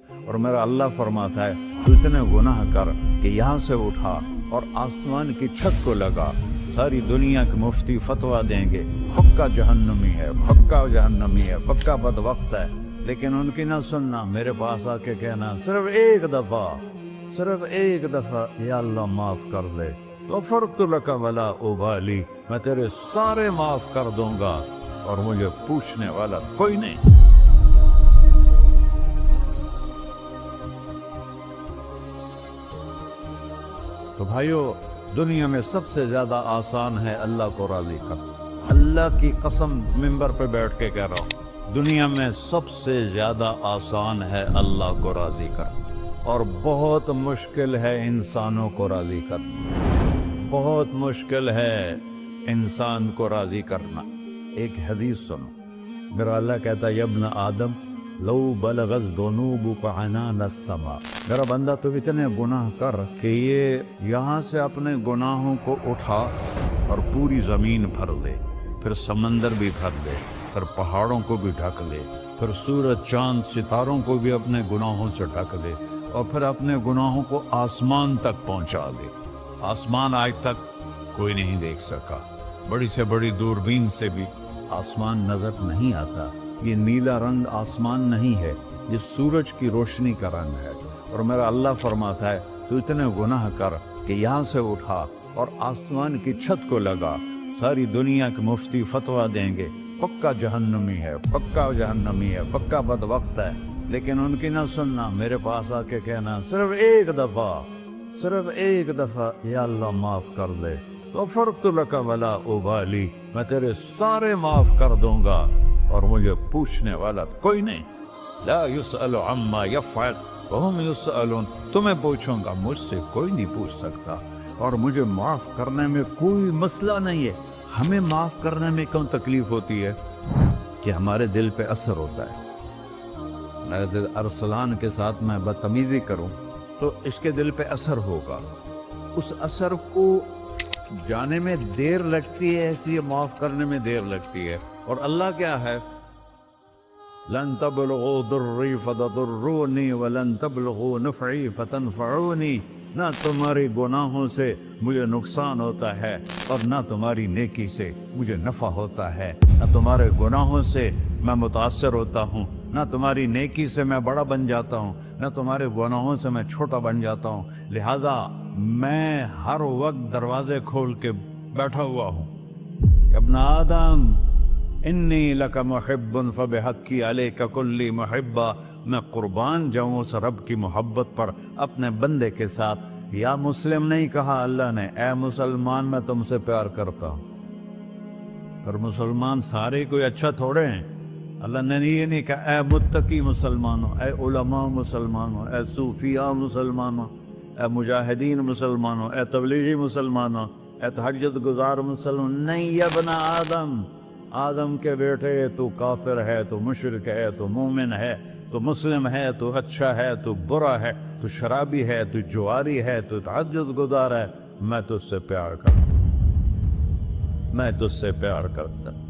اور میرا اللہ فرماتا ہے تو اتنے گناہ کر کہ یہاں سے اٹھا اور آسمان کی چھت کو لگا، ساری دنیا کے مفتی فتویٰ دیں گے پکا جہنمی ہے، پکا جہنمی ہے، پکا بدبخت ہے، لیکن ان کی نہ سننا، میرے پاس آ کے کہنا صرف ایک دفعہ یا اللہ معاف کر دے، غفرت لک ولا ابالی، میں تیرے سارے معاف کر دوں گا اور مجھے پوچھنے والا کوئی نہیں۔ تو بھائیو، دنیا میں سب سے زیادہ آسان ہے اللہ کو راضی کرنا، اللہ کی قسم ممبر پہ بیٹھ کے کہہ رہا ہوں، دنیا میں سب سے زیادہ آسان ہے اللہ کو راضی کرنا، اور بہت مشکل ہے انسانوں کو راضی کرنا، بہت مشکل ہے انسان کو راضی کرنا۔ ایک حدیث سنو، میرا اللہ کہتا ہے یا ابن آدم لو بلغت ذنوبک عنان السماء، میرا بندہ تو اتنے گناہ کر کہ یہ یہاں سے اپنے گناہوں کو اٹھا اور پوری زمین بھر لے، پھر سمندر بھی بھر لے، پھر پہاڑوں کو بھی ڈھک لے، پھر سورج چاند ستاروں کو بھی اپنے گناہوں سے ڈھک لے، اور پھر اپنے گناہوں کو آسمان تک پہنچا دے۔ آسمان آج تک کوئی نہیں دیکھ سکا، بڑی سے بڑی دوربین سے بھی آسمان نظر نہیں آتا، یہ نیلا رنگ آسمان نہیں ہے، یہ سورج کی روشنی کا رنگ ہے۔ اور میرا اللہ فرماتا ہے تو اتنے گناہ کر کہ یہاں سے اٹھا اور آسمان کی چھت کو لگا، ساری دنیا کے مفتی فتویٰ دیں گے پکا جہنمی ہے، پکا جہنمی ہے، پکا بدبخت ہے، لیکن ان کی نہ سننا، میرے پاس آ کے کہنا صرف ایک دفعہ یا اللہ معاف کر دے، غفرت لک ولا ابالی، میں تیرے سارے معاف کر دوں گا اور مجھے پوچھنے والا کوئی نہیں۔ لا يسأل عما يفعل وهم يسألون، تمہیں پوچھوں گا، مجھ سے کوئی نہیں پوچھ سکتا، اور مجھے معاف کرنے میں کوئی مسئلہ نہیں ہے۔ ہمیں معاف کرنے میں کیوں تکلیف ہوتی ہے؟ کہ ہمارے دل پہ اثر ہوتا ہے۔ میرے دل ارسلان کے ساتھ میں بدتمیزی کروں تو اس کے دل پہ اثر ہوگا، اس اثر کو جانے میں دیر لگتی ہے، اس لیے معاف کرنے میں دیر لگتی ہے۔ اور اللہ کیا ہے؟ لن تبلغوا ضری فتضرونی ولن تبلغوا نفعی فتنفعونی، نہ تمہاری گناہوں سے مجھے نقصان ہوتا ہے اور نہ تمہاری نیکی سے مجھے نفع ہوتا ہے، نہ تمہارے گناہوں سے میں متاثر ہوتا ہوں، نہ تمہاری نیکی سے میں بڑا بن جاتا ہوں، نہ تمہارے گناہوں سے میں چھوٹا بن جاتا ہوں، لہذا میں ہر وقت دروازے کھول کے بیٹھا ہوا ہوں۔ ابن آدم انی لک محب فبحقی علیک کلی محبہ، میں قربان جاؤں اس رب کی محبت پر اپنے بندے کے ساتھ۔ یا مسلم نہیں کہا اللہ نے، اے مسلمان میں تم سے پیار کرتا ہوں۔ پر مسلمان سارے کوئی اچھا تھوڑے ہیں، اللہ نے یہ نہیں کہا اے متقی مسلمانوں، اے علماء مسلمانوں، اے صوفیاء مسلمانوں، اے مجاہدین مسلمانوں، اے تبلیغی مسلمانوں، اے تہجد گزار مسلمان، نہیں یا ابن آدم، آدم کے بیٹے، تو کافر ہے، تو مشرک ہے، تو مومن ہے، تو مسلم ہے، تو اچھا ہے، تو برا ہے، تو شرابی ہے، تو جواری ہے، تو تہجد گزار ہے، میں تجھ سے پیار کرتا ہوں، میں تجھ سے پیار کرتا ہوں۔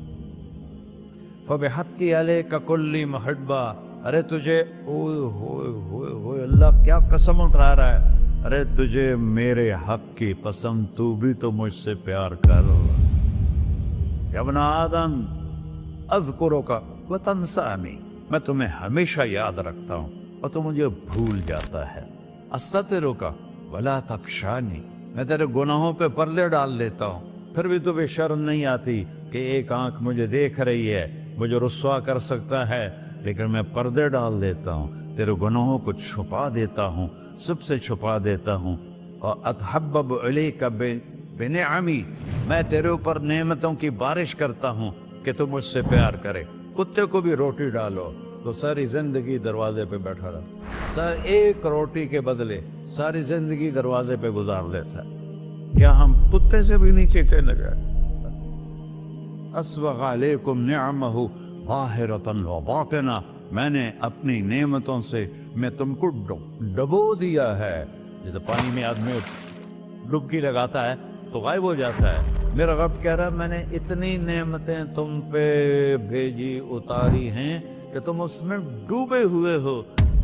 فبحقی علیک کلی محبہ، ارے تجھے اوئے ہوئے ہوئے ہوئے، اللہ کیا قسم اٹھا رہا ہے، ارے تجھے میرے حق کی قسم، تو بھی تو مجھ سے پیار کر۔ یا ابن آدم اذکرک وتنسانی، میں تمہیں ہمیشہ یاد رکھتا ہوں اور تو مجھے بھول جاتا ہے۔ استترک ولا تخشانی، میں تیرے گناہوں پہ پردے ڈال دیتا ہوں، پھر بھی تمہیں شرم نہیں آتی کہ ایک آنکھ مجھے دیکھ رہی ہے، مجھے رسوا کر سکتا ہے، لیکن میں پردے ڈال دیتا ہوں، تیرے گناہوں کو چھپا دیتا ہوں، سب سے چھپا دیتا ہوں۔ اور اتحبب علیک بنعمی، میں تیرے اوپر نعمتوں کی بارش کرتا ہوں کہ تو مجھ سے پیار کرے۔ کتے کو بھی روٹی ڈالو تو ساری زندگی دروازے پہ بیٹھا رہتا، ایک روٹی کے بدلے ساری زندگی دروازے پہ گزار دیتا، کیا ہم کتے سے بھی نیچے چلے گئے؟ اسبغ علیکم نعمہ ظاہرۃ و باطنہ، میں نے اپنی نعمتوں سے میں تم کو ڈبو دیا ہے، جیسے پانی میں آدمی ڈبکی لگاتا ہے تو غائب ہو جاتا ہے۔ میرا رب کہہ رہا ہے میں نے اتنی نعمتیں تم پہ بھیجی، اتاری ہیں کہ تم اس میں ڈوبے ہوئے ہو،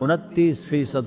29%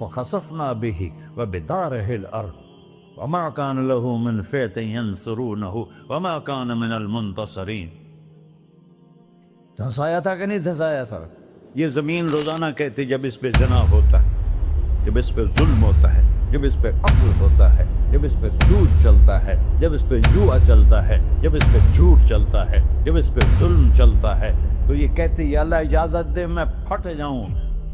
فخسفنا به وبداره الأرض وما كان له من فئة ينصرونه وما كان من المنتصرين. دھنسایا تھا کہ نہیں دھنسایا تھا؟ یہ زمین روزانہ کہتی جب اس پہ زنا ہوتا ہے، جب اس پہ ظلم ہوتا ہے، جب اس پہ قتل ہوتا ہے، جب اس پہ سود چلتا ہے، جب اس پہ جوا چلتا ہے، جب اس پہ جھوٹ چلتا ہے، جب اس پہ ظلم چلتا ہے، تو یہ کہتے یا اللہ اجازت دے میں پھٹ جاؤں،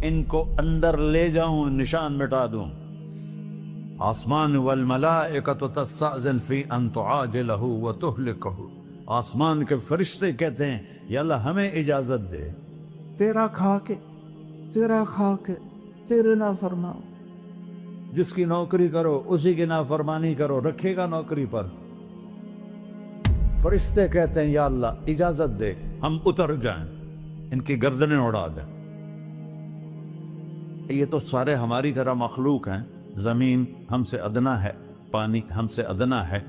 ان کو اندر لے جاؤں، نشان مٹا دوں. آسمان والملائکۃ تستأذن فی ان تعاجلہ وتہلکہ. آسمان کے فرشتے کہتے ہیں یا اللہ ہمیں اجازت دے، تیرا کھا کے تیرے نافرمان، جس کی نوکری کرو اسی کی نافرمانی کرو، رکھے گا نوکری پر. فرشتے کہتے ہیں یا اللہ اجازت دے ہم اتر جائیں، ان کی گردنیں اڑا دیں. یہ تو سارے ہماری طرح مخلوق ہیں، زمین ہم سے ادنا ہے، پانی ہم سے ادنا ہے،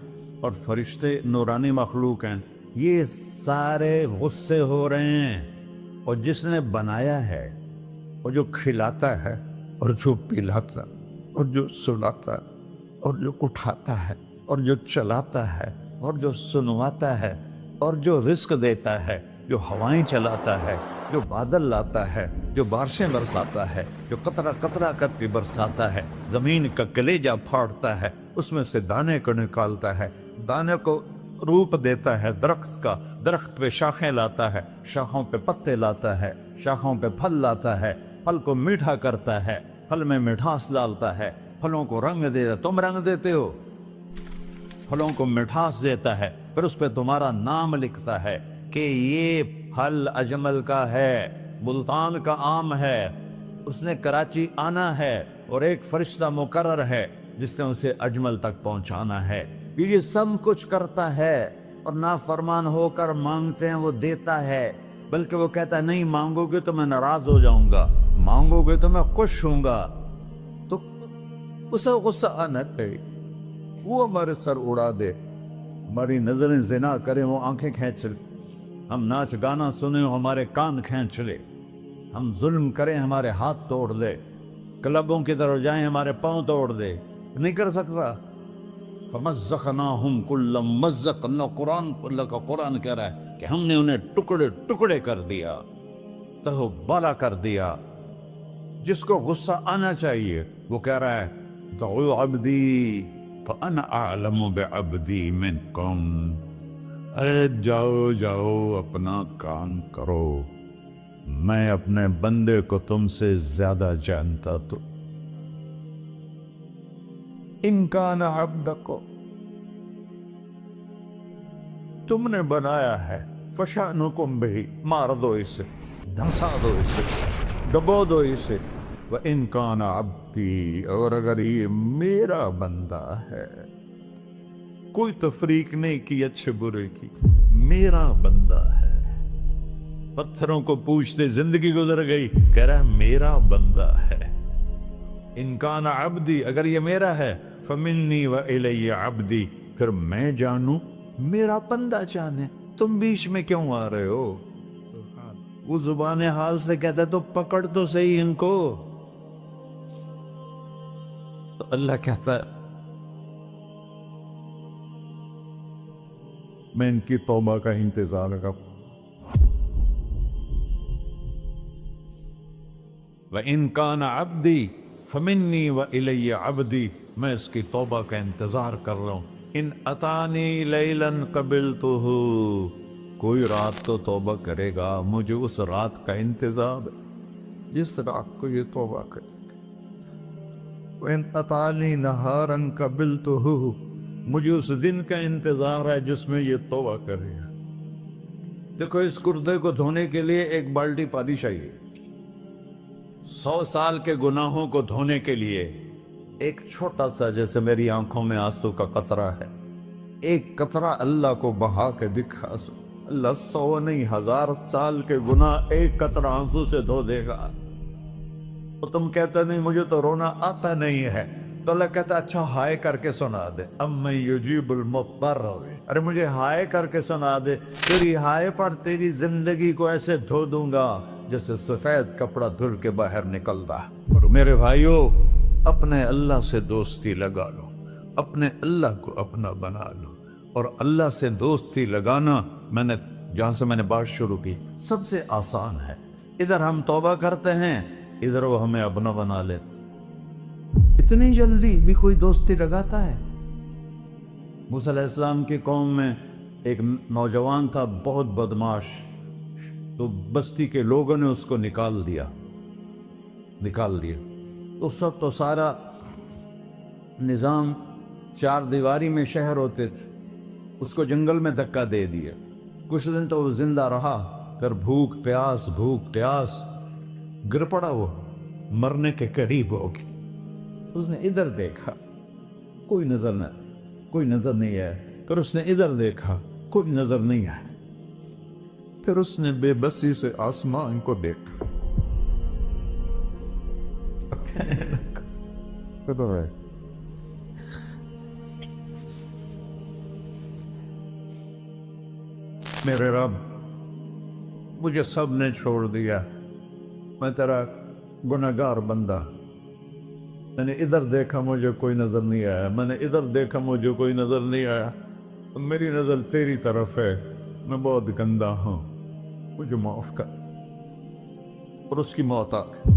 اور فرشتے نورانی مخلوق ہیں. یہ سارے غصے ہو رہے ہیں، اور جس نے بنایا ہے، اور جو کھلاتا ہے، اور جو پلاتا، اور جو سلاتا، اور جو اٹھاتا ہے، اور جو چلاتا ہے، اور جو سنواتا ہے، اور جو رزق دیتا ہے، جو ہوائیں چلاتا ہے، جو بادل لاتا ہے، جو بارشیں برساتا ہے، جو قطرہ قطرہ کر کے برساتا ہے، زمین کا کلیجہ پھاڑتا ہے، اس میں سے دانے کو نکالتا ہے، دانے کو روپ دیتا ہے درخت کا، درخت پہ شاخیں لاتا ہے، شاخوں پہ پتے لاتا ہے، شاخوں پہ پھل لاتا ہے، پھل کو میٹھا کرتا ہے، پھل میں مٹھاس ڈالتا ہے، پھلوں کو رنگ دیتا. تم رنگ دیتے ہو، پھلوں کو مٹھاس دیتا ہے، پھر اس پہ تمہارا نام لکھتا ہے کہ یہ پھل اجمل کا ہے، ملتان کا آم ہے، اس نے کراچی آنا ہے، اور ایک فرشتہ مقرر ہے جس نے اسے اجمل تک پہنچانا ہے. یہ سب کچھ کرتا ہے، اور نافرمان ہو کر مانگتے ہیں وہ دیتا ہے، بلکہ وہ کہتا ہے نہیں مانگو گے تو میں ناراض ہو جاؤں گا، مانگو گے تو میں خوش ہوں گا. تو اسے غصہ آنا چاہیے، وہ ہمارے سر اڑا دے، ہماری نظریں زنا کریں وہ آنکھیں کھینچ لے، ہم ناچ گانا سنیں ہمارے کان کھینچ لے، ہم ظلم کریں ہمارے ہاتھ توڑ دے، کلبوں کی طرف جائیں ہمارے پاؤں توڑ دے. نہیں کر سکتا. فَمَزَّقْنَاهُمْ كُلَّ مُمَزَّقٍ. اللہ کا قرآن کہہ رہا ہے کہ ہم نے انہیں ٹکڑے ٹکڑے کر دیا، تہو بالا کر دیا. جس کو غصہ آنا چاہیے وہ کہہ رہا ہے دعوا عبدی فانا اعلم بعبدی منکم. ارے جاؤ جاؤ اپنا کام کرو، میں اپنے بندے کو تم سے زیادہ جانتا. تو ان کان عبدکو، تم نے بنایا ہے، فشانکم بہی، مار دو اسے، دھنسا دو اسے، ڈبو دو اسے. وَإِن كَانَ عَبْدِي، اور اگر یہ میرا بندہ ہے، کوئی تفریق نہیں کی اچھے برے کی، میرا بندہ ہے. پتھروں کو پوچھتے زندگی گزر گئی، کہہ رہا ہے میرا بندہ ہے. ان کان عبدی، اگر یہ میرا ہے، فمنی وإلی عبدی، پھر میں جانوں میرا بندہ جانے. تم بیچ میں کیوں آ رہے ہو؟ وہ زبان حال سے کہتا ہے تو پکڑ تو صحیح ان کو. تو اللہ کہتا ہے میں ان کی توبہ کا انتظار کروں. وَإِن كَانَ عَبْدِي فَمِنِّي وَإِلَيَّ عَبْدِي، میں اس کی توبہ کا انتظار کر رہا ہوں. ان اتانی لیلاً قبلتہ، کوئی رات تو توبہ کرے گا، مجھے اس رات کا انتظار ہے جس رات کو یہ توبہ کرے. وَإِنْ أَطَانِي نَهَارًا قَبِلْتُهُ، مجھے اس دن کا انتظار ہے جس میں یہ توبہ کرے گا. دیکھو اس کردے کو دھونے کے لیے ایک بالٹی پانی چاہیے. 100 سال کے گناہوں کو دھونے کے لیے ایک چھوٹا سا، جیسے میری آنکھوں میں آنسو کا قطرہ ہے، ایک قطرہ اللہ کو بہا کے دکھا. اللہ 100 نہیں 1000 سال کے گناہ ایک قطرہ آنسو سے دھو دے گا. تو تم کہتے نہیں مجھے تو رونا آتا نہیں ہے، تو اللہ کہتا اچھا ہائے کر کے سنا دے. اَمَّن يُجِيبُ الْمُضْطَرَّ، ارے مجھے ہائے کر کے سنا دے، تیری ہائے پر تیری زندگی کو ایسے دھو دوں گا جیسے سفید کپڑا دھل کے باہر نکلتا. اور میرے بھائیو، اپنے اللہ سے دوستی لگا لو، اپنے اللہ کو اپنا بنا لو۔ اور اللہ سے دوستی لگانا، جہاں سے میں نے بات شروع کی، سب سے آسان ہے۔ ادھر ہم توبہ کرتے ہیں، ادھر وہ ہمیں اپنا بنا لیتے۔ اتنی جلدی بھی کوئی دوستی لگاتا ہے؟ موسیٰ علیہ السلام کی قوم میں ایک نوجوان تھا، بہت بدماش، تو بستی کے لوگوں نے اس کو نکال دیا۔ تو سارا نظام چار دیواری میں شہر ہوتے تھے، اس کو جنگل میں دھکا دے دیا۔ کچھ دن تو وہ زندہ رہا، پھر بھوک پیاس گر پڑا، وہ مرنے کے قریب ہو گیا۔ اس نے ادھر دیکھا، کوئی نظر نہیں آیا۔ پھر اس نے ادھر دیکھا، کوئی نظر نہیں آیا۔ پھر اس نے بے بسی سے آسمان کو دیکھا۔ میرے رب، مجھے سب نے چھوڑ دیا، میں تیرا گنہگار بندہ۔ میں نے ادھر دیکھا، مجھے کوئی نظر نہیں آیا، میں نے ادھر دیکھا، مجھے کوئی نظر نہیں آیا۔ میری نظر تیری طرف ہے، میں بہت گندا ہوں، مجھے معاف کر۔ اور اس کی موت آ گئی۔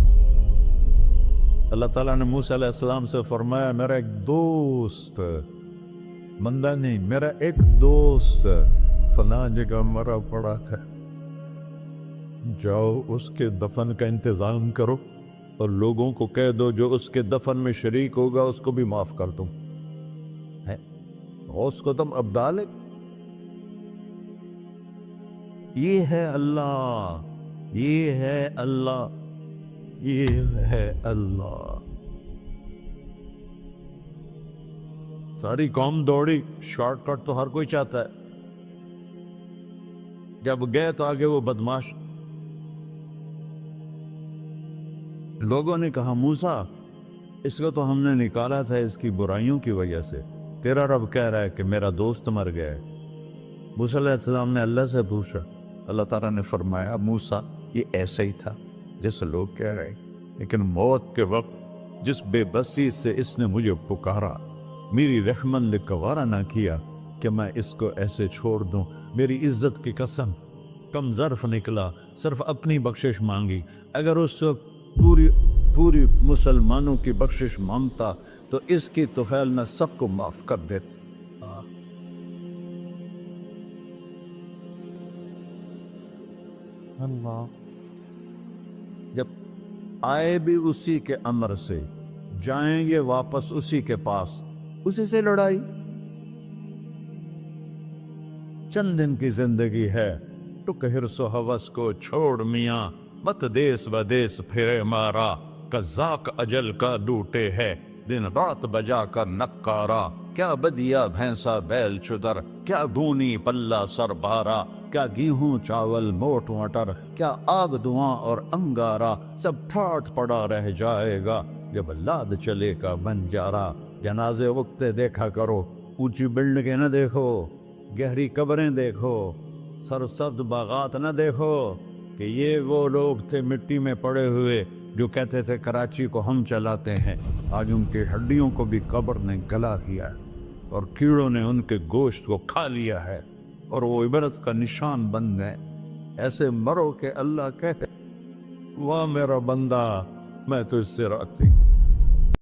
اللہ تعالیٰ نے موسیٰ علیہ السلام سے فرمایا، میرا ایک دوست، بندہ نہیں، میرا ایک دوست فلاں جگہ مرا پڑا تھا، جاؤ اس کے دفن کا انتظام کرو اور لوگوں کو کہہ دو جو اس کے دفن میں شریک ہوگا اس کو بھی معاف کر دوں۔ اس کو تم ابدال ہے۔ یہ ہے اللہ، یہ ہے اللہ، یہ ہے اللہ۔ ساری قوم دوڑی، شارٹ کٹ تو ہر کوئی چاہتا ہے۔ جب گئے تو آگے وہ بدماش، لوگوں نے کہا موسیٰ اس کو تو ہم نے نکالا تھا اس کی برائیوں کی وجہ سے، تیرا رب کہہ رہا ہے کہ میرا دوست مر گیا ہے۔ موسیٰ علیہ السلام نے اللہ سے پوچھا، اللہ تعالیٰ نے فرمایا موسیٰ یہ ایسا ہی تھا جیسے لوگ کہہ رہے ہیں، لیکن موت کے وقت جس بے بسی سے اس نے مجھے پکارا، میری رحمت نے گوارا نہ کیا کہ میں اس کو ایسے چھوڑ دوں۔ میری عزت کی قسم، کم ظرف نکلا، صرف اپنی بخشش مانگی۔ اگر اس وقت پوری مسلمانوں کی بخشش مانگتا تو اس کی طفیل میں سب کو معاف کر دیتا۔ اللہ جب آئے بھی اسی کے امر سے، جائیں گے واپس اسی کے پاس، اسی سے لڑائی۔ چند دن کی زندگی ہے، ٹک حرص و ہوس کو چھوڑ میاں، مت دیس بدیس پھرے مارا، قزاق اجل کا ڈوٹے ہے، دن رات بجا کر نکارا، کیا بدیا بھینسا بیل چدر، کیا گونی پلہ سر بارا، کیا گیہوں چاول موٹ مٹر، کیا آگ دھواں اور انگارا، سب ٹھاٹھ پڑا رہ جائے گا جب لاد چلے کا بنجارا۔ جنازے وقتے دیکھا کرو، اونچی بلڈنگیں نہ دیکھو، گہری قبریں دیکھو، سرسبز باغات نہ دیکھو کہ یہ وہ لوگ تھے مٹی میں پڑے ہوئے جو کہتے تھے کراچی کو ہم چلاتے ہیں۔ آج ان کی ہڈیوں کو بھی قبر نے گلا کیا ہے اور کیڑوں نے ان کے گوشت کو کھا لیا ہے اور وہ عبرت کا نشان بن گئے۔ ایسے مرو کہ اللہ کہتے واہ میرا بندہ، میں تو اس سے راضی۔